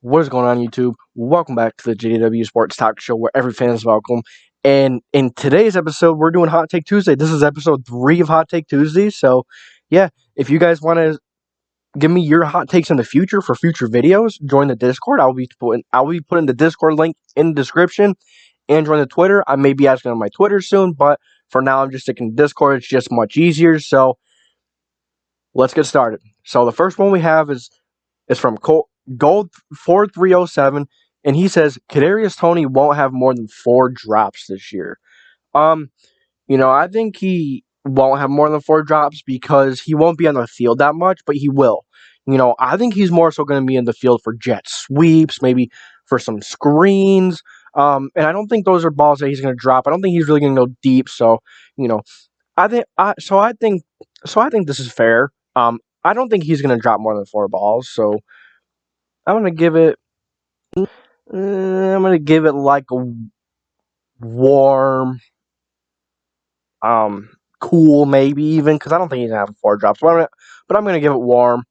What is going on, YouTube? Welcome back to the JDW SportsTalkShow, where every fan is welcome. And in today's episode, we're doing Hot Take Tuesday. This is episode 3 of Hot Take Tuesday. So, yeah, if you guys want to give me your hot takes in the future for future videos, join the Discord. I'll be putting the Discord link in the description, and join the Twitter. I may be asking on my Twitter soon, but for now, I'm just sticking to Discord. It's just much easier. So, let's get started. So, the first one we have is from Gold 4307, and he says Toney won't have more than 4 drops this year. I think he won't have more than 4 drops because he won't be on the field that much, but he will. I think he's more so going to be in the field for jet sweeps, maybe for some screens. And I don't think those are balls that he's going to drop. I don't think he's really going to go deep. So, I think this is fair. I don't think he's going to drop more than 4 balls. So I'm going to give it like a warm, cool maybe even, because I don't think he's going to have 4 drops. But I'm going to give it warm.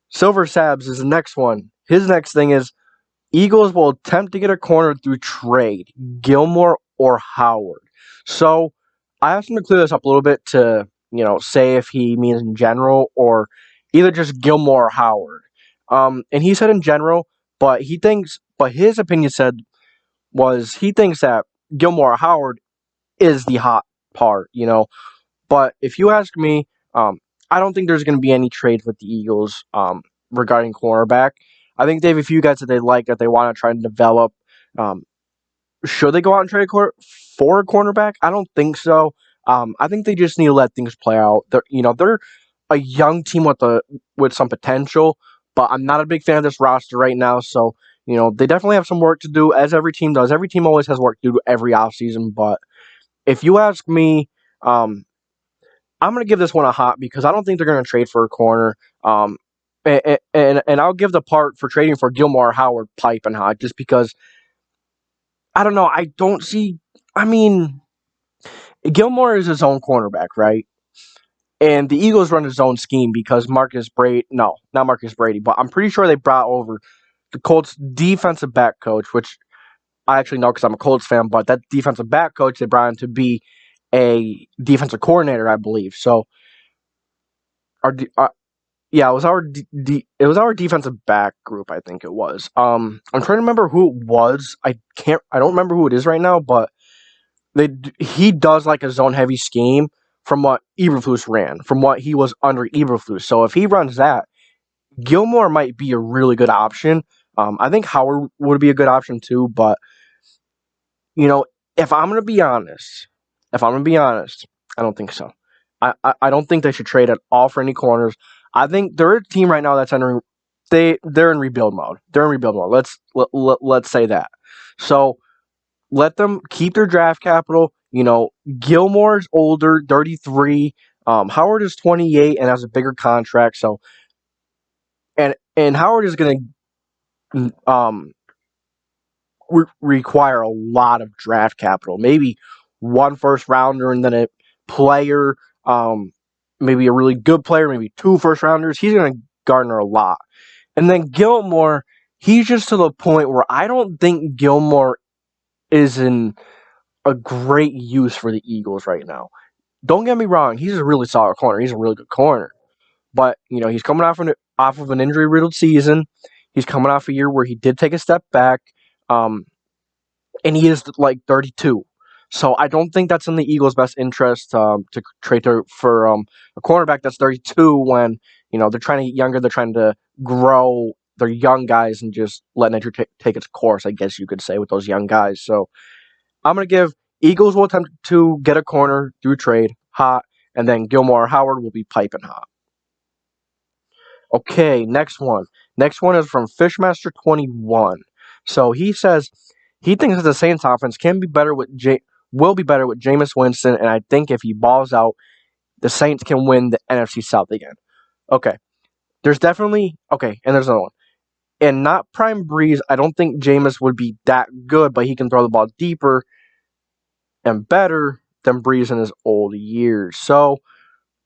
Silver Sabs is the next one. His next thing is Eagles will attempt to get a corner through trade, Gilmore or Howard. So I asked him to clear this up a little bit to, say if he means in general or either just Gilmore or Howard. And he said in general, but his opinion he thinks that Gilmore or Howard is the hot part, But if you ask me, I don't think there's going to be any trades with the Eagles regarding cornerback. I think they have a few guys that they like that they want to try and develop. Should they go out and trade for a cornerback? I don't think so. I think they just need to let things play out. They're a young team with some potential, but I'm not a big fan of this roster right now. So, they definitely have some work to do, as every team does. Every team always has work to do every offseason. But if you ask me, I'm going to give this one a hot because I don't think they're going to trade for a corner. And I'll give the part for trading for Gilmore or Howard piping hot just because, I don't know, Gilmore is his own cornerback, right? And the Eagles run his own scheme because not Marcus Brady, but I'm pretty sure they brought over the Colts defensive back coach, which I actually know because I'm a Colts fan, but that defensive back coach they brought in to be a defensive coordinator, I believe. So, it was our defensive back group, I think it was. I'm trying to remember who it was. I don't remember who it is right now, but he does like a zone heavy scheme from what Eberflus ran, from what he was under Eberflus. So if he runs that, Gilmore might be a really good option. I think Howard would be a good option too, but if I'm gonna be honest, I don't think so. I don't think they should trade at all for any corners. I think they're a team right now that's they're in rebuild mode. Let's say that. So let them keep their draft capital. Gilmore's older, 33. Howard is 28 and has a bigger contract. So, and Howard is going to require a lot of draft capital. Maybe 1 first rounder and then a player, maybe a really good player, maybe 2 first rounders. He's going to garner a lot. And then Gilmore, he's just to the point where I don't think Gilmore is in a great use for the Eagles right now. Don't get me wrong, he's a really solid corner. He's a really good corner. But, he's coming off of an injury-riddled season. He's coming off a year where he did take a step back. And he is, 32. So I don't think that's in the Eagles' best interest to trade for a cornerback that's 32 when, they're trying to get younger. They're trying to grow their young guys and just let nature take its course, I guess you could say, with those young guys. So I'm going to give Eagles will attempt to get a corner through trade, hot, and then Gilmore or Howard will be piping hot. Okay, next one. Next one is from Fishmaster21. So he says he thinks that the Saints offense will be better with Jameis Winston, and I think if he balls out, the Saints can win the NFC South again. Okay. There's definitely and there's another one. And not prime Breeze, I don't think Jameis would be that good, but he can throw the ball deeper and better than Breeze in his old years. So,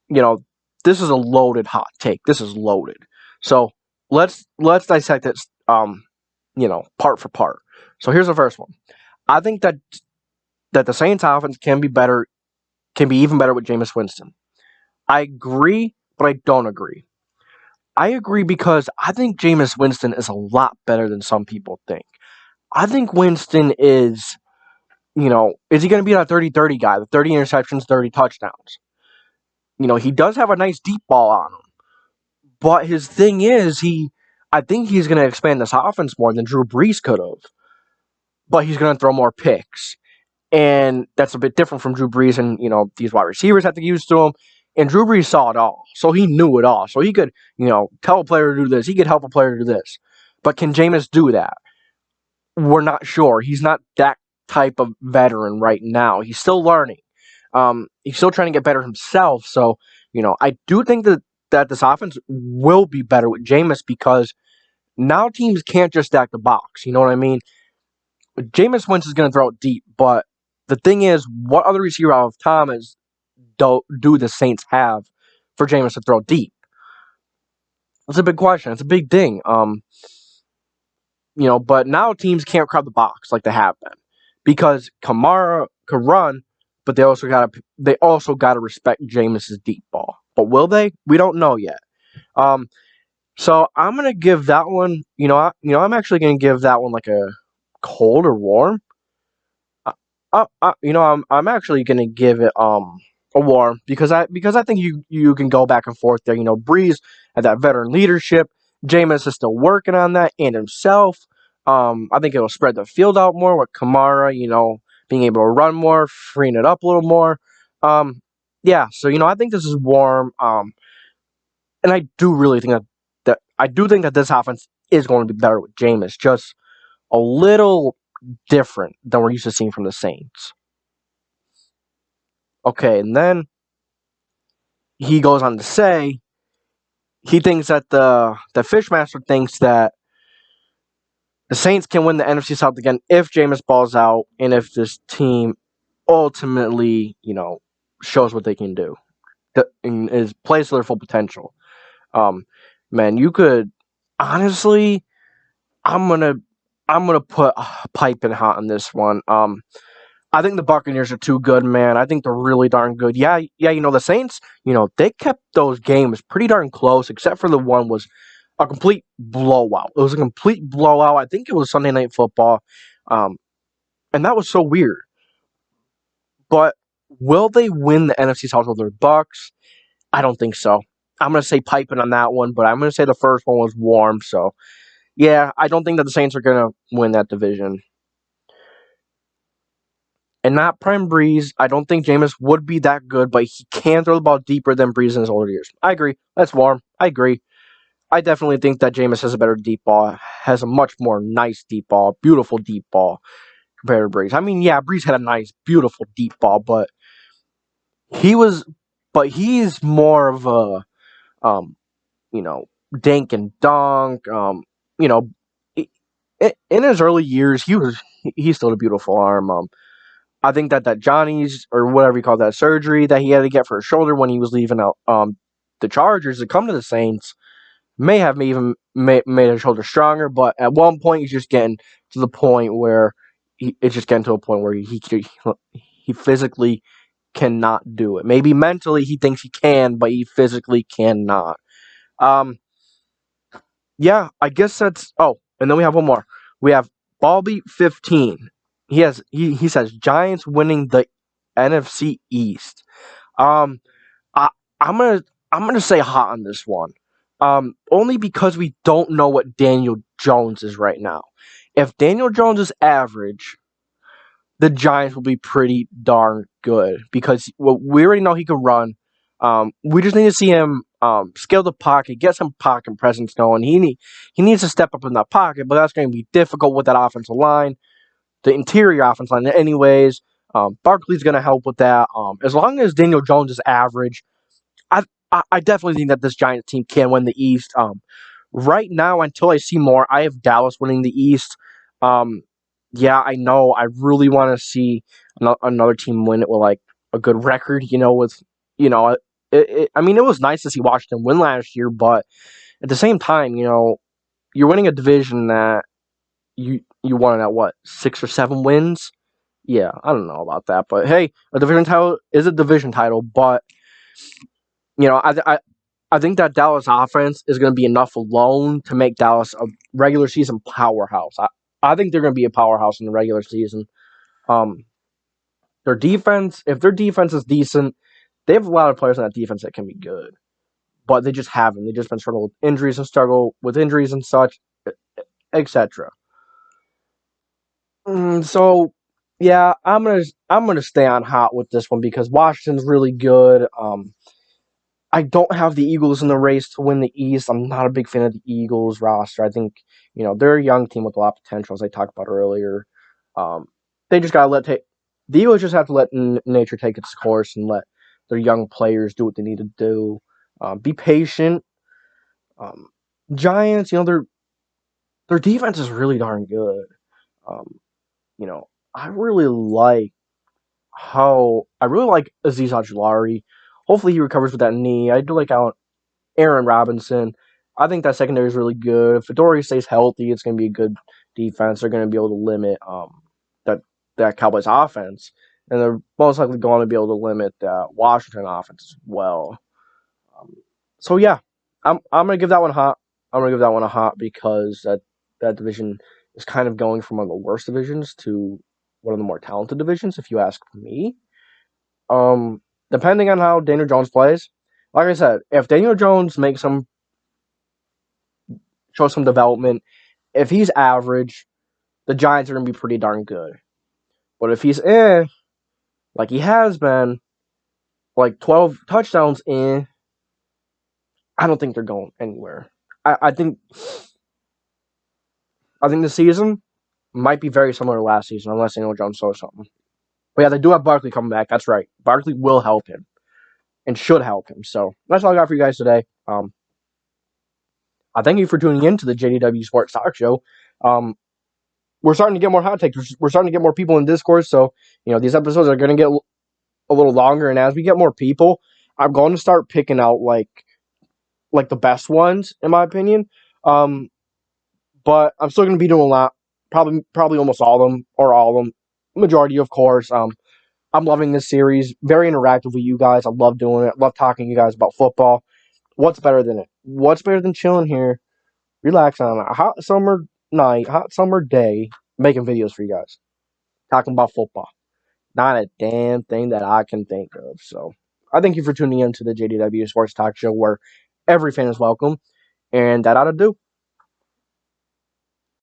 this is a loaded hot take. This is loaded. So let's dissect this part for part. So here's the first one. I think that the Saints offense can be even better with Jameis Winston. I agree, but I don't agree. I agree because I think Jameis Winston is a lot better than some people think. I think Winston is, is he going to be that 30-30 guy, the 30 interceptions, 30 touchdowns? He does have a nice deep ball on him. But his thing is, I think he's going to expand this offense more than Drew Brees could have. But he's going to throw more picks. And that's a bit different from Drew Brees, and, these wide receivers have to get used to him. And Drew Brees saw it all, so he knew it all. So he could, tell a player to do this. He could help a player to do this. But can Jameis do that? We're not sure. He's not that type of veteran right now. He's still learning. He's still trying to get better himself. So, I do think that this offense will be better with Jameis because now teams can't just stack the box. You know what I mean? Jameis Winston is going to throw it deep, but the thing is, what other receiver out of Thomas do the Saints have for Jameis to throw deep? That's a big question. It's a big thing. But now teams can't crowd the box like they have been because Kamara could run, but they also got to respect Jameis's deep ball. But will they? We don't know yet. So I'm gonna give that one. I'm actually gonna give that one like a cold or warm. I'm actually gonna give it a warm because I think you can go back and forth there. Breeze had that veteran leadership. Jameis is still working on that and himself. I think it'll spread the field out more with Kamara. Being able to run more, freeing it up a little more. Yeah. So I think this is warm. And I do really think that this offense is going to be better with Jameis. Just a little different than we're used to seeing from the Saints. Okay, and then he goes on to say he thinks that the Fishmaster thinks that the Saints can win the NFC South again if Jameis balls out and if this team ultimately, shows what they can do and plays to their full potential. Man, you could honestly, I'm gonna put piping hot on this one. I think the Buccaneers are too good, man. I think they're really darn good. Yeah. The Saints, they kept those games pretty darn close, except for the one was a complete blowout. It was a complete blowout. I think it was Sunday Night Football, and that was so weird. But will they win the NFC South with their Bucs? I don't think so. I'm gonna say piping on that one, but I'm gonna say the first one was warm. So, yeah, I don't think that the Saints are gonna win that division. And not prime Breeze. I don't think Jameis would be that good, but he can throw the ball deeper than Breeze in his older years. I agree. That's warm. I agree. I definitely think that Jameis has a better deep ball, has a much more nice deep ball, beautiful deep ball compared to Breeze. I mean, yeah, Breeze had a nice, beautiful deep ball, but he's more of a, dink and dunk. In his early years, he's still a beautiful arm. I think that Johnny's, or whatever you call that, surgery that he had to get for his shoulder when he was leaving out the Chargers to come to the Saints may have even made his shoulder stronger, but at one point he's just getting to the point where he physically cannot do it. Maybe mentally he thinks he can, but he physically cannot. Yeah, I guess that's... Oh, and then we have one more. We have Ballbeat15. He says Giants winning the NFC East. I'm gonna say hot on this one. Only because we don't know what Daniel Jones is right now. If Daniel Jones is average, the Giants will be pretty darn good because we already know he can run. We just need to see him scale the pocket, get some pocket presence going. He needs to step up in that pocket, but that's going to be difficult with that offensive line, the interior offensive line. Anyways, Barkley's going to help with that. As long as Daniel Jones is average, I definitely think that this Giants team can win the East. Right now, until I see more, I have Dallas winning the East. Yeah, I know. I really want to see another team win it with like a good record. I mean, it was nice to see Washington win last year, but at the same time, you're winning a division that you won at what, 6 or 7 wins? Yeah, I don't know about that, but hey, a division title is a division title. But I think that Dallas offense is going to be enough alone to make Dallas a regular season powerhouse. I think they're going to be a powerhouse in the regular season. Their defense, if their defense is decent, they have a lot of players on that defense that can be good, but they just haven't. They've just been struggling with injuries and such, etc. So, yeah, I'm gonna stay on hot with this one because Washington's really good. I don't have the Eagles in the race to win the East. I'm not a big fan of the Eagles roster. I think they're a young team with a lot of potential, as I talked about earlier. They just gotta the Eagles just have to let nature take its course and let their young players do what they need to do. Be patient. Giants, their defense is really darn good. I really like Azeez Ojulari. Hopefully he recovers with that knee. I do like Aaron Robinson. I think that secondary is really good. If Fedori stays healthy, it's going to be a good defense. They're going to be able to limit that Cowboys offense, and they're most likely going to be able to limit the Washington offense as well. So yeah, I'm going to give that one hot. I'm going to give that one a hot because that division is kind of going from one of the worst divisions to one of the more talented divisions, if you ask me. Depending on how Daniel Jones plays, like I said, if Daniel Jones shows some development, if he's average, the Giants are going to be pretty darn good. But if he's like he has been, like 12 touchdowns I don't think they're going anywhere. I think the season might be very similar to last season, unless Daniel Jones shows something. But yeah, they do have Barkley coming back. That's right. Barkley will help him and should help him. So that's all I got for you guys today. I thank you for tuning in to the JDW Sports Talk Show. We're starting to get more hot takes. We're starting to get more people in Discord. So these episodes are going to get a little longer. And as we get more people, I'm going to start picking out like the best ones, in my opinion. But I'm still going to be doing a lot. Probably almost all of them, or all of them. Majority, of course. I'm loving this series. Very interactive with you guys. I love doing it. I love talking to you guys about football. What's better than it? What's better than chilling here, relaxing on a hot summer night, hot summer day, making videos for you guys, talking about football? Not a damn thing that I can think of. So I thank you for tuning in to the JDW Sports Talk Show, where every fan is welcome. And that ought to do.